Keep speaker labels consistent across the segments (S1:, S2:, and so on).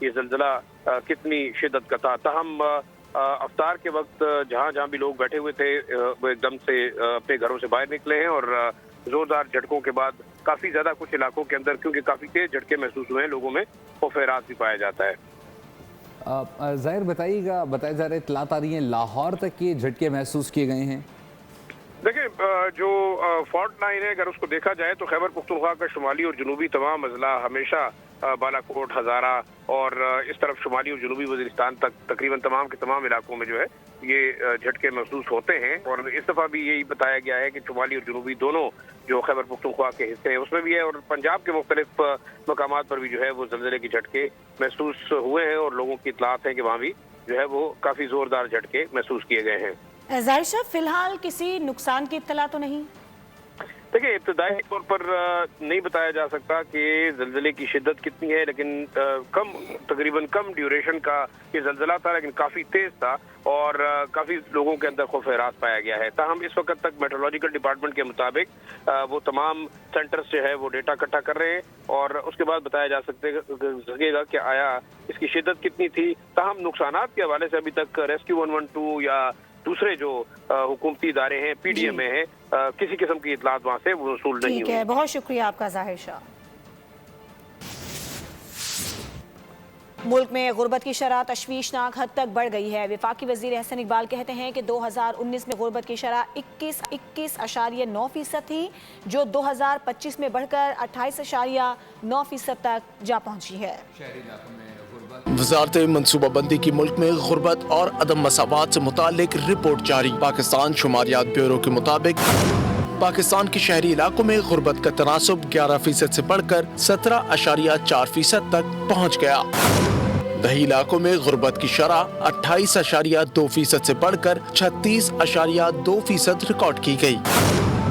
S1: یہ زلزلہ کتنی شدت کا تھا. تاہم افطار کے وقت جہاں جہاں بھی لوگ بیٹھے ہوئے تھے وہ ایک دم سے اپنے گھروں سے باہر نکلے ہیں اور زوردار جھٹکوں کے بعد کافی زیادہ کچھ علاقوں کے اندر کیونکہ کافی تیز جھٹکے محسوس ہوئے ہیں لوگوں میں خوف ہراس بھی پایا جاتا ہے.
S2: ظاہر بتائیے گا، بتایا جا رہا ہے اطلاعات آ رہی ہیں لاہور تک یہ جھٹکے محسوس کیے گئے ہیں.
S1: دیکھیں جو فالٹ لائن ہے اگر اس کو دیکھا جائے تو خیبر پختونخوا کا شمالی اور جنوبی تمام اضلاع ہمیشہ بالا کوٹ، ہزارہ اور اس طرف شمالی اور جنوبی وزیرستان تک تقریباً تمام کے تمام علاقوں میں جو ہے یہ جھٹکے محسوس ہوتے ہیں. اور اس دفعہ بھی یہی بتایا گیا ہے کہ شمالی اور جنوبی دونوں جو خیبر پختونخوا کے حصے ہیں اس میں بھی ہے اور پنجاب کے مختلف مقامات پر بھی جو ہے وہ زلزلے کے جھٹکے محسوس ہوئے ہیں اور لوگوں کی اطلاعات ہیں کہ وہاں بھی جو ہے وہ کافی زوردار جھٹکے محسوس کیے گئے ہیں.
S3: ظاہر شاہ فی الحال کسی نقصان کی اطلاع تو نہیں؟
S1: دیکھیں ابتدائی طور پر نہیں بتایا جا سکتا کہ زلزلے کی شدت کتنی ہے لیکن تقریباً کم ڈیوریشن کا یہ زلزلہ تھا لیکن کافی تیز تھا اور کافی لوگوں کے اندر خوف ہراس پایا گیا ہے. تاہم اس وقت تک میٹرولوجیکل ڈپارٹمنٹ کے مطابق وہ تمام سینٹرز جو ہے وہ ڈیٹا اکٹھا کر رہے ہیں اور اس کے بعد بتایا جا سکے گا کہ آیا اس کی شدت کتنی تھی. تاہم نقصانات کے حوالے سے ابھی تک ریسکیو 112 یا دوسرے جو حکومتی ادارے ہیں پی ڈی ایم اے ہیں کسی قسم کی اطلاعات وہاں سے وصول نہیں ہوئی.
S3: ٹھیک ہے، بہت شکریہ آپ کا ظاہر شاہ. ملک میں غربت کی شرح تشویشناک حد تک بڑھ گئی ہے. وفاقی وزیر احسن اقبال کہتے ہیں کہ 2019 میں غربت کی شرح 21.9% تھی جو 2025 میں بڑھ کر 28.9% تک جا پہنچی ہے.
S4: وزارت منصوبہ بندی کی ملک میں غربت اور عدم مساوات سے متعلق رپورٹ جاری. پاکستان شماریات بیورو کے مطابق پاکستان کے شہری علاقوں میں غربت کا تناسب 11% سے بڑھ کر 17.4% تک پہنچ گیا. دیہی علاقوں میں غربت کی شرح 28.2% سے بڑھ کر 36.2% ریکارڈ کی گئی.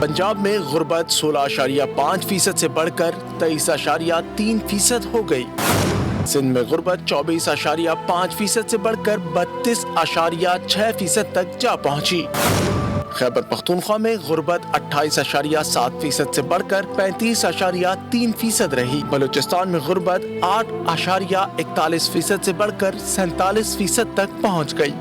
S4: پنجاب میں غربت 16.5% سے بڑھ کر 23.3% ہو گئی. سندھ میں غربت 24.5% سے بڑھ کر 32.6% تک جا پہنچی. خیبر پختونخوا میں غربت 28.7% سے بڑھ کر 35.3% رہی. بلوچستان میں غربت 8.41% سے بڑھ کر 47% تک پہنچ گئی.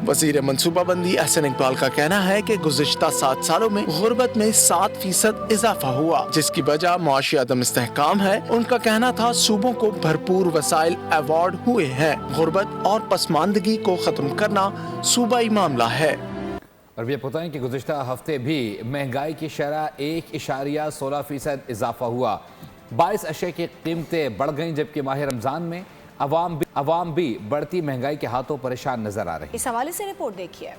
S4: وزیر منصوبہ بندی احسن اقبال کا کہنا ہے کہ گزشتہ 7 سالوں میں غربت میں 7% اضافہ ہوا جس کی وجہ معاشی عدم استحکام ہے. ان کا کہنا تھا صوبوں کو بھرپور وسائل ایوارڈ ہوئے ہیں. غربت اور پسماندگی کو ختم کرنا صوبائی معاملہ ہے.
S2: اور بھی آپ بتائیں کہ گزشتہ ہفتے بھی مہنگائی کی شرح 1.16% اضافہ ہوا. 22 اشیاء کی قیمتیں بڑھ گئیں جبکہ ماہ رمضان میں عوام بھی بڑھتی مہنگائی کے ہاتھوں پریشان نظر آ رہے ہیں.
S3: اس حوالے سے رپورٹ دیکھیے.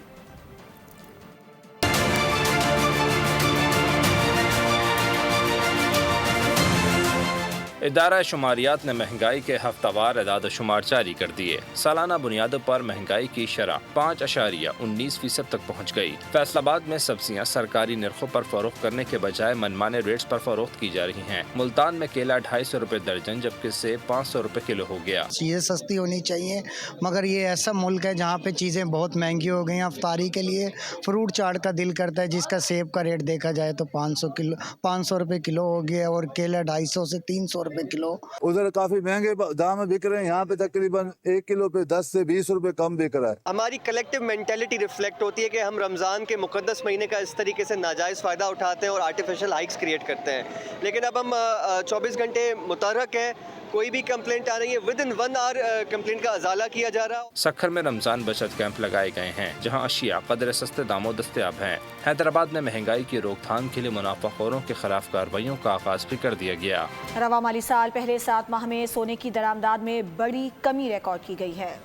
S5: ادارہ شماریات نے مہنگائی کے ہفتہ وار اعداد و شمار جاری کر دیے. سالانہ بنیادوں پر مہنگائی کی شرح 5.19% تک پہنچ گئی. فیصل آباد میں سبزیاں سرکاری نرخوں پر فروخت کرنے کے بجائے منمانے ریٹس پر فروخت کی جا رہی ہیں. ملتان میں کیلا 250 روپے درجن جبکہ سیب 500 روپے کلو ہو گیا.
S6: چیزیں سستی ہونی چاہیے مگر یہ ایسا ملک ہے جہاں پہ چیزیں بہت مہنگی ہو گئی ہیں. افطاری کے لیے فروٹ چاٹ کا دل کرتا ہے جس کا سیب کا ریٹ دیکھا جائے تو 500 روپے کلو ہو گیا اور کیلا 250 سے 300 روپے کلو.
S7: ادھر کافی مہنگے دام میں بک رہے ہیں. یہاں پہ تقریباً 1 کلو پہ 10 سے 20 روپے کم بک رہا ہے.
S8: ہماری کلیکٹیو مینٹیلٹی ریفلیکٹ ہوتی ہے کہ ہم رمضان کے مقدس مہینے کا اس طریقے سے ناجائز فائدہ اٹھاتے ہیں اور آرٹیفیشل ہائکس کریٹ کرتے ہیں. لیکن اب ہم 24 گھنٹے متحرک ہیں. کوئی بھی کمپلینٹ آ رہی ہے ود ان 1 آور کمپلینٹ کا ازالہ کیا جا رہا.
S5: سکھر میں رمضان بچت کیمپ لگائے گئے ہیں جہاں اشیاء قدر سستے داموں دستیاب ہیں. حیدرآباد میں مہنگائی کی روک تھام کے لیے منافع خوروں کے خلاف کارروائیوں کا آغاز بھی کر دیا گیا.
S3: رواں مالی سال پہلے 7 ماہ میں سونے کی درآمدات میں بڑی کمی ریکارڈ کی گئی ہے.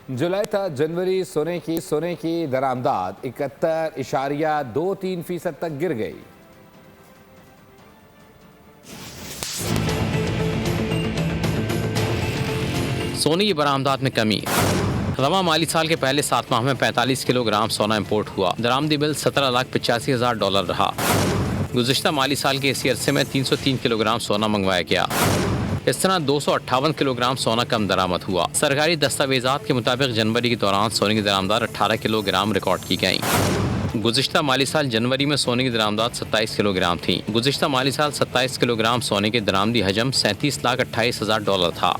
S2: جولائی تا جنوری سونے کی درآمدات 71.23% تک گر گئی.
S9: سونے کی برآمدات میں کمی. رواں مالی سال کے پہلے 7 ماہ میں 45 کلو گرام سونا امپورٹ ہوا. درآمدی بل $17,85,000 رہا. گزشتہ مالی سال کے اسی عرصے میں 303 کلو گرام سونا منگوایا گیا. اس طرح 258 کلو گرام سونا کم درآمد ہوا. سرکاری دستاویزات کے مطابق جنوری کے دوران سونے کی درآمدات 18 کلو گرام ریکارڈ کی گئیں. گزشتہ مالی سال جنوری میں سونے کی درآمدات 27 کلو گرام تھیں. گزشتہ مالی سال 27 کلو گرام سونے کے درآمدی حجم $37,28,000 تھا.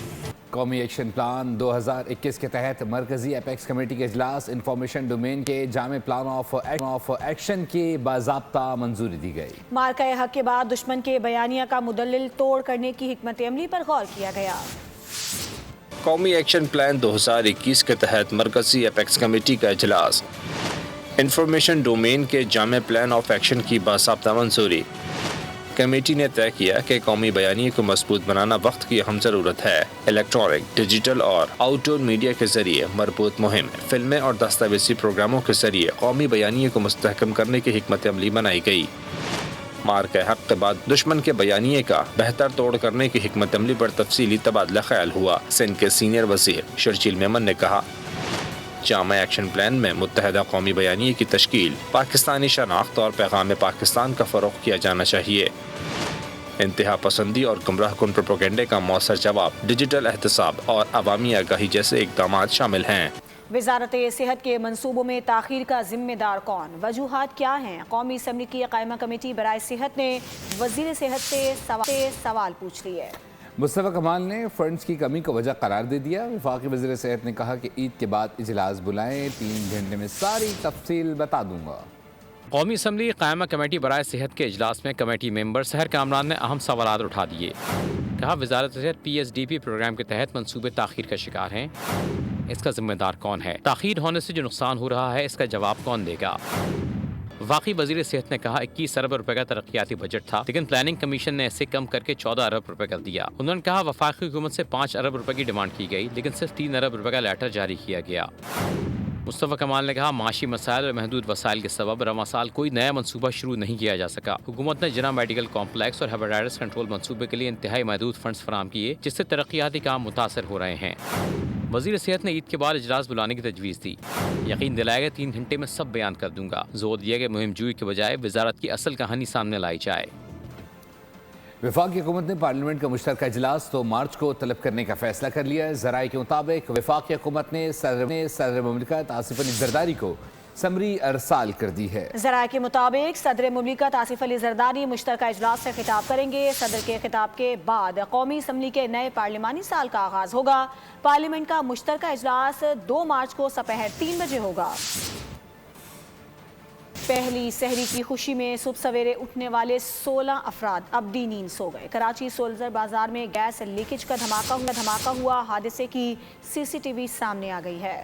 S2: قومی ایکشن پلان 2021 کے تحت مرکزی اپیکس کمیٹی کے اجلاس انفارمیشن ڈومین کے جامع پلان آف ایکشن کی باضابطہ منظوری دی گئی۔
S3: مارکہ حق کے بعد دشمن کے بیانیہ کا مدلل توڑ کرنے کی حکمت عملی پر غور کیا گیا۔
S5: قومی ایکشن پلان 2021 کے تحت مرکزی اپیکس کمیٹی کا اجلاس انفارمیشن ڈومین کے جامع پلان آف ایکشن کی باضابطہ منظوری۔ کمیٹی نے طے کیا کہ قومی بیانیے کو مضبوط بنانا وقت کی اہم ضرورت ہے۔ الیکٹرانک، ڈیجیٹل اور آؤٹ ڈور میڈیا کے ذریعے مربوط مہم، فلمیں اور دستاویزی پروگراموں کے ذریعے قومی بیانیے کو مستحکم کرنے کی حکمت عملی بنائی گئی۔ مارکہ حق کے بعد دشمن کے بیانیے کا بہتر توڑ کرنے کی حکمت عملی پر تفصیلی تبادلہ خیال ہوا۔ سندھ کے سینئر وزیر شرجیل میمن نے کہا، جامع ایکشن پلان میں متحدہ قومی بیانیے کی تشکیل، پاکستانی شناخت اور پیغام پاکستان کا فروغ کیا جانا چاہیے۔ انتہا پسندی اور گمراہ کن پروپیگنڈے کا مؤثر جواب، ڈیجیٹل احتساب اور عوامی آگاہی جیسے اقدامات شامل ہیں۔
S3: وزارت صحت کے منصوبوں میں تاخیر کا ذمہ دار کون؟ وجوہات کیا ہیں؟ قومی اسمبلی کی قائمہ کمیٹی برائے صحت نے وزیر صحت سے سوال پوچھ لیے۔
S2: مصطفیٰ کمال نے فنڈز کی کمی کو وجہ قرار دے دیا۔ وفاقی وزیر صحت نے کہا کہ عید کے بعد اجلاس بلائیں، 3 گھنٹے میں ساری تفصیل بتا دوں گا۔
S9: قومی اسمبلی قائمہ کمیٹی برائے صحت کے اجلاس میں کمیٹی ممبر سحر کامران نے اہم سوالات اٹھا دیے۔ کہا، وزارت صحت PSDP پروگرام کے تحت منصوبے تاخیر کا شکار ہیں، اس کا ذمہ دار کون ہے؟ تاخیر ہونے سے جو نقصان ہو رہا ہے اس کا جواب کون دے گا؟ وفاقی وزیر صحت نے کہا 21 ارب روپے کا ترقیاتی بجٹ تھا، لیکن پلاننگ کمیشن نے اسے کم کر کے 14 ارب روپے کر دیا۔ انہوں نے کہا وفاقی حکومت سے 5 ارب روپے کی ڈیمانڈ کی گئی، لیکن صرف 3 ارب روپے کا لیٹر جاری کیا گیا۔ مصطفیٰ کمال نے کہا معاشی مسائل اور محدود وسائل کے سبب رواں سال کوئی نیا منصوبہ شروع نہیں کیا جا سکا۔ حکومت نے جناح میڈیکل کمپلیکس اور ہیپاٹائٹس کنٹرول منصوبے کے لیے انتہائی محدود فنڈز فراہم کیے، جس سے ترقیاتی کام متاثر ہو رہے ہیں۔ وزیر صحت نے عید کے بعد اجلاس بلانے کی تجویز دی۔ یقین دلایا گیا 3 گھنٹے میں سب بیان کر دوں گا۔ زور دیا کہ مہم جوئی کے بجائے وزارت کی اصل کہانی سامنے لائی جائے۔
S2: وفاقی حکومت نے پارلیمنٹ کا مشترکہ اجلاس 2 مارچ کو طلب کرنے کا فیصلہ کر لیا ہے۔ ذرائع کے مطابق وفاقی حکومت نے صدر مملکت آصف علی زرداری کو سمری ارسال کر دی ہے۔
S3: ذرائع کے مطابق صدر مملکت آصف علی زرداری مشترکہ اجلاس سے خطاب کریں گے۔ صدر کے خطاب کے بعد قومی اسمبلی کے نئے پارلیمانی سال کا آغاز ہوگا۔ پارلیمنٹ کا مشترکہ اجلاس 2 مارچ کو دوپہر 3 بجے ہوگا۔ پہلی سحری کی خوشی میں صبح سویرے اٹھنے والے 16 افراد اب بھی نیند سو گئے۔ کراچی سولزر بازار میں گیس لیکیج کا دھماکہ ہوا، حادثے کی CCTV سامنے آ گئی ہے۔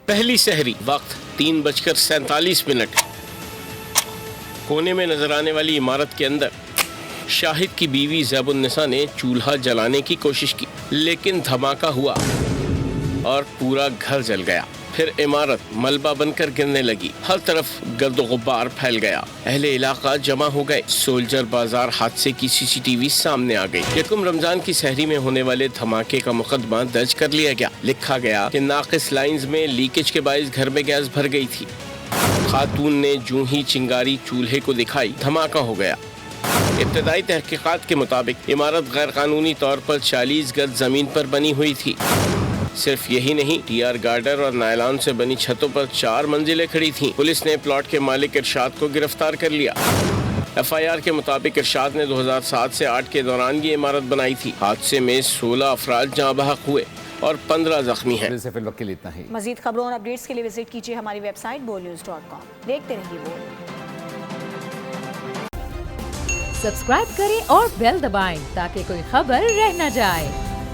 S10: پہلی سحری وقت 3:47۔ کونے میں نظر آنے والی عمارت کے اندر شاہد کی بیوی زیب النساء نے چولہا جلانے کی کوشش کی، لیکن دھماکہ ہوا اور پورا گھر جل گیا۔ پھر عمارت ملبہ بن کر گرنے لگی، ہر طرف گرد و غبار پھیل گیا، اہل علاقہ جمع ہو گئے۔ سولجر بازار حادثے کی CCTV سامنے آ گئی۔ یکم رمضان کی سحری میں ہونے والے دھماکے کا مقدمہ درج کر لیا گیا۔ لکھا گیا کہ ناقص لائنز میں لیکیج کے باعث گھر میں گیس بھر گئی تھی۔ خاتون نے جو ہی چنگاری چولہے کو دکھائی، دھماکہ ہو گیا۔ ابتدائی تحقیقات کے مطابق عمارت غیر قانونی طور پر 40 گز زمین پر بنی ہوئی تھی۔ صرف یہی نہیں، TR گارڈر اور نائلان سے بنی چھتوں پر 4 منزلیں کھڑی تھیں۔ پولیس نے پلاٹ کے مالک ارشاد کو گرفتار کر لیا۔ FIR کے مطابق ارشاد نے 2007 سے 8 کے دوران یہ عمارت بنائی تھی۔ حادثے میں 16 افراد جاں بحق ہوئے اور 15 زخمی ہیں۔
S3: مزید خبروں اور اپڈیٹس کے لیے وزٹ کیجیے ہماری ویب سائٹ bolnews.com۔ دیکھتے رہیے بول۔
S11: سبسکرائب کریں اور بیل دبائیں تاکہ کوئی خبر رہ نہ جائے۔